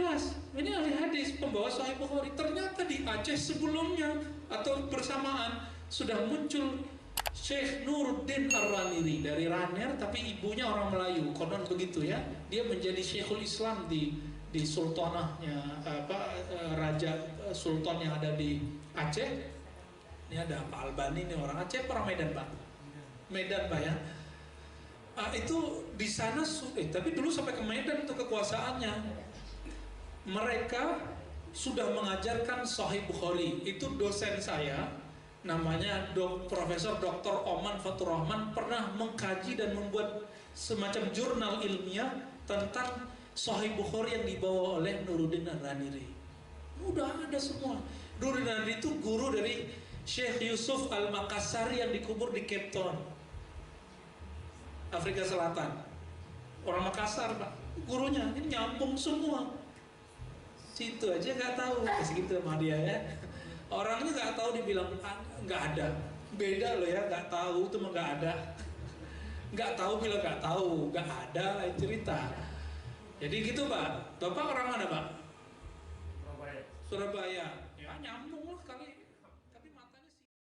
jelas. Ini ahli hadis, pembawa Sahih Bukhari. Ternyata di Aceh sebelumnya atau bersamaan sudah muncul Syekh Nuruddin Ar-Raniri dari Raner, tapi ibunya orang Melayu, konon begitu ya. Dia menjadi Syekhul Islam di sultanahnya raja sultan yang ada di Aceh. Ini ada Pak Albani, ini orang Aceh, orang Medan Pak. Medan Pak ya. Itu di sana tapi dulu sampai ke Medan untuk kekuasaannya. Mereka sudah mengajarkan Sahih Bukhari. Itu dosen saya, namanya Profesor Dr. Oman Fatur Rahman, pernah mengkaji dan membuat semacam jurnal ilmiah tentang Sahih Bukhari yang dibawa oleh Nuruddin Ar-Raniri. Udah ada semua. Nuruddin Ar-Raniri itu guru dari Syekh Yusuf Al-Makassari yang dikubur di Cape Town, Afrika Selatan. Orang Makassar Pak, gurunya. Ini nyambung semua. Situ aja nggak tahu, segitu sama dia ya. Orangnya nggak tahu, dibilang nggak ada. Beda loh ya, nggak tahu itu mah nggak ada. Nggak tahu bilang nggak tahu, nggak ada cerita. Jadi gitu Pak. Bapak orang mana Pak? Surabaya. Surabaya. Ya nyambung.